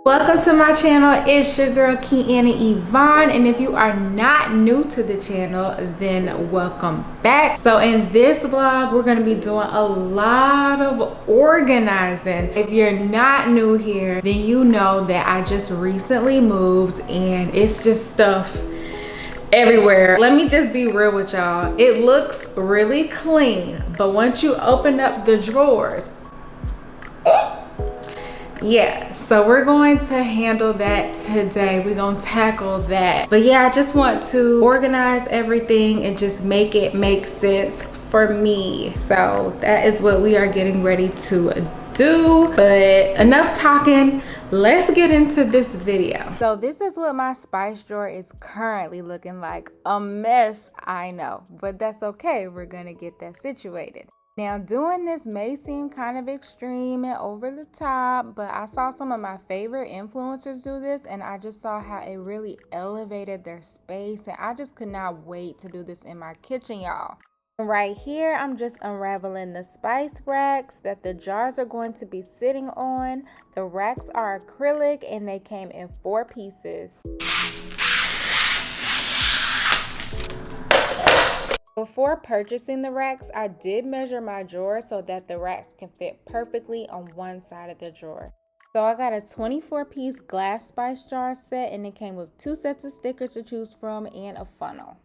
Welcome to my channel. It's your girl Kiana Yvonne, and if you are not new to the channel, then welcome back. So in this vlog, we're going to be doing a lot of organizing. If you're not new here, then you know that I just recently moved and it's just stuff everywhere. Let me just be real with y'all. It looks really clean, but once you open up the drawers, yeah, so we're going to handle that today. We're gonna tackle that. But yeah, I just want to organize everything and just make it make sense for me. So that is what we are getting ready to do. But enough talking, let's get into this video. So this is what my spice drawer is currently looking like. A mess, I know, but that's okay. We're gonna get that situated. Now, doing this may seem kind of extreme and over the top, but I saw some of my favorite influencers do this and I just saw how it really elevated their space, and I just could not wait to do this in my kitchen, y'all. Right here, I'm just unraveling the spice racks that the jars are going to be sitting on. The racks are acrylic and they came in 4 pieces. Before purchasing the racks, I did measure my drawer so that the racks can fit perfectly on one side of the drawer. So I got a 24-piece glass spice jar set, and it came with 2 sets of stickers to choose from and a funnel.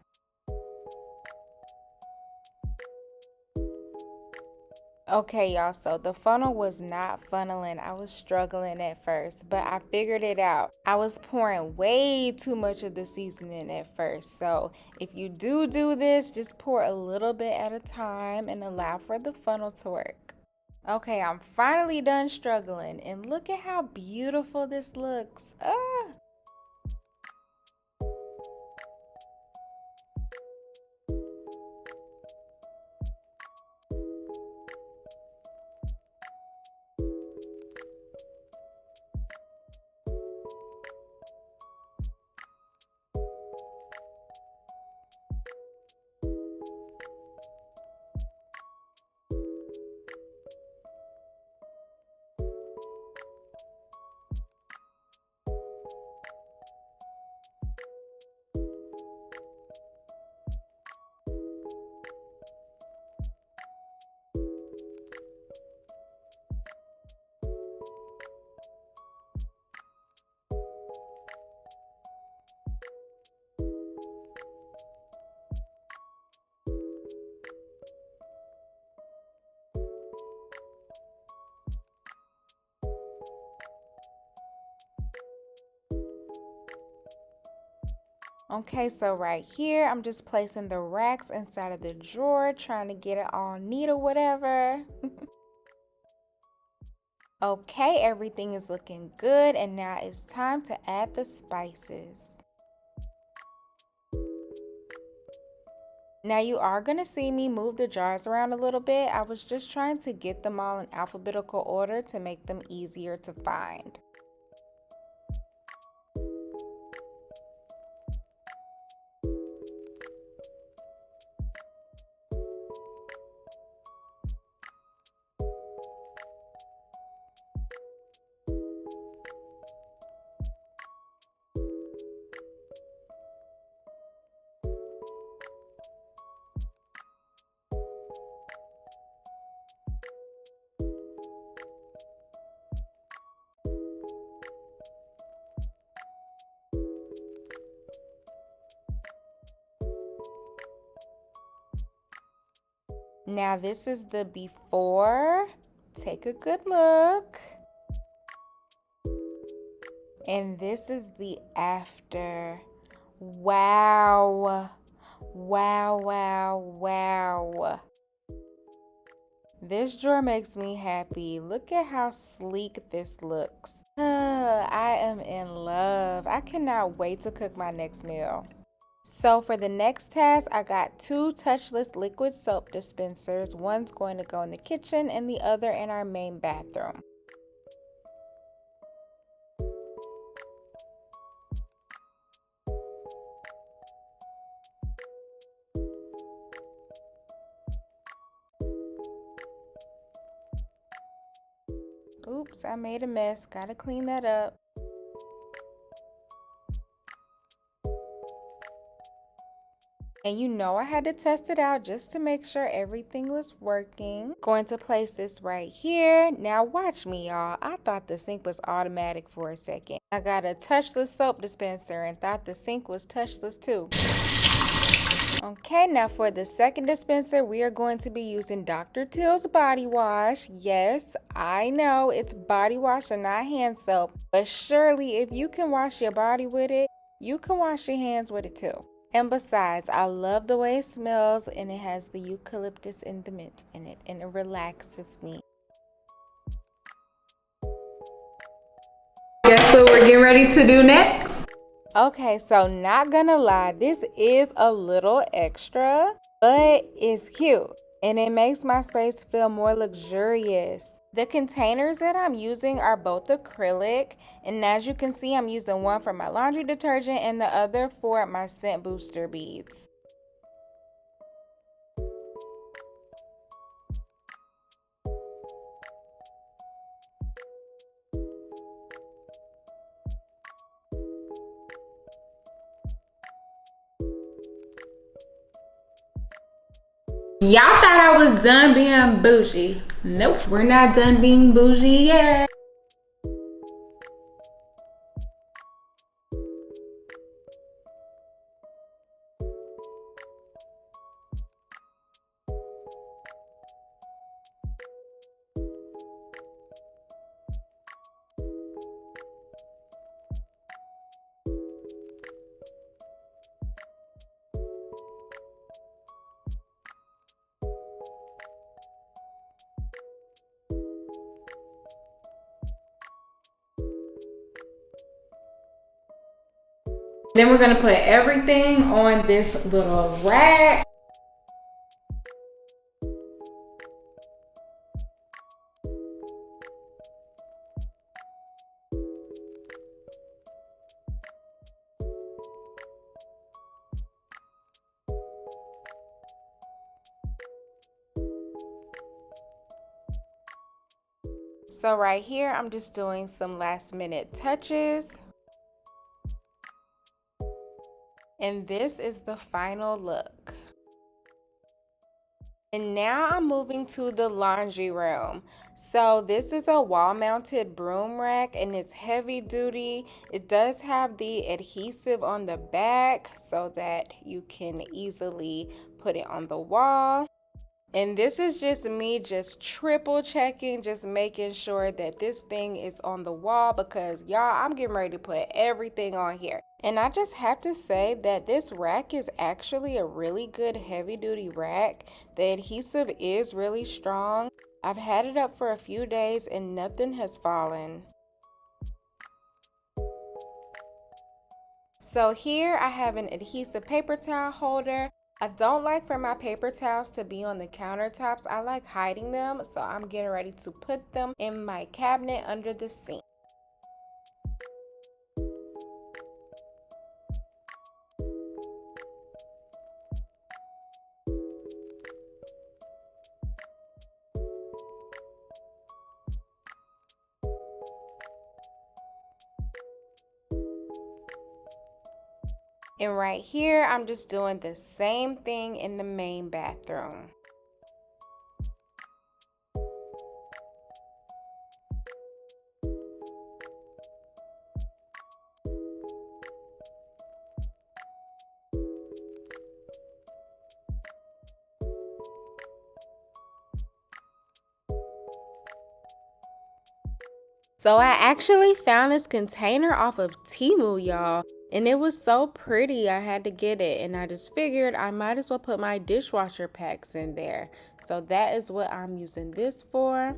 Okay, y'all, so the funnel was not funneling. I was struggling at first, but I figured it out. I was pouring way too much of the seasoning at first. So if you do this, just pour a little bit at a time and allow for the funnel to work. Okay, I'm finally done struggling, and look at how beautiful this looks. Okay, so right here, I'm just placing the racks inside of the drawer, trying to get it all neat or whatever. Okay, everything is looking good, and now it's time to add the spices. Now you are going to see me move the jars around a little bit. I was just trying to get them all in alphabetical order to make them easier to find. Now this is the before. Take a good look. And this is the after. Wow. Wow, wow, wow. This drawer makes me happy. Look at how sleek this looks. I am in love. I cannot wait to cook my next meal. So for the next task, I got 2 touchless liquid soap dispensers. One's going to go in the kitchen and the other in our main bathroom. Oops, I made a mess. Gotta clean that up. And you know I had to test it out just to make sure everything was working. Going to place this right here. Now watch me, y'all. I thought the sink was automatic for a second. I got a touchless soap dispenser and thought the sink was touchless too. Okay, now for the second dispenser, we are going to be using Dr. Teal's body wash. Yes, I know it's body wash and not hand soap, but surely if you can wash your body with it, you can wash your hands with it too. And besides, I love the way it smells, and it has the eucalyptus and the mint in it, and it relaxes me. Guess what we're getting ready to do next? Okay, so not gonna lie, this is a little extra, but it's cute. And it makes my space feel more luxurious. The containers that I'm using are both acrylic, and as you can see, I'm using one for my laundry detergent and the other for my scent booster beads. Y'all thought I was done being bougie. Nope, we're not done being bougie yet. Then we're gonna put everything on this little rack. So right here, I'm just doing some last minute touches. And this is the final look. And now I'm moving to the laundry room. So this is a wall mounted broom rack and it's heavy duty. It does have the adhesive on the back so that you can easily put it on the wall. And this is just me just triple checking, just making sure that this thing is on the wall because y'all, I'm getting ready to put everything on here. And I just have to say that this rack is actually a really good heavy duty rack. The adhesive is really strong. I've had it up for a few days and nothing has fallen. So here I have an adhesive paper towel holder. I don't like for my paper towels to be on the countertops. I like hiding them, so I'm getting ready to put them in my cabinet under the sink. And right here, I'm just doing the same thing in the main bathroom. So I actually found this container off of Temu, y'all. And it was so pretty, I had to get it. And I just figured I might as well put my dishwasher packs in there. So that is what I'm using this for.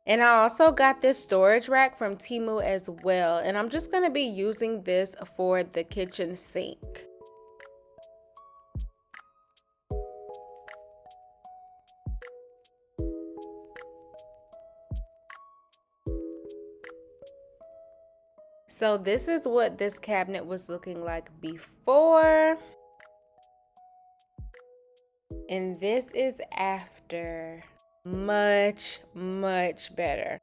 And I also got this storage rack from Temu as well. And I'm just going to be using this for the kitchen sink. So this is what this cabinet was looking like before. And this is after. Much, much better.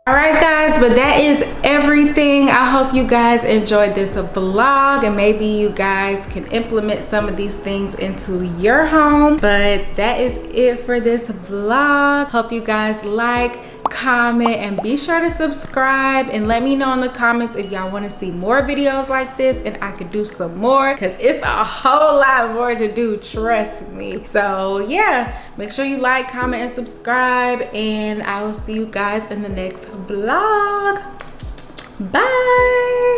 All right guys, but that is everything. I hope you guys enjoyed this vlog, and maybe you guys can implement some of these things into your home. But that is it for this vlog. Hope you guys like, comment, and be sure to subscribe, and let me know in the comments if y'all want to see more videos like this and I could do some more, because it's a whole lot more to do, trust me. So yeah, make sure you like, comment, and subscribe, and I will see you guys in the next vlog. Bye.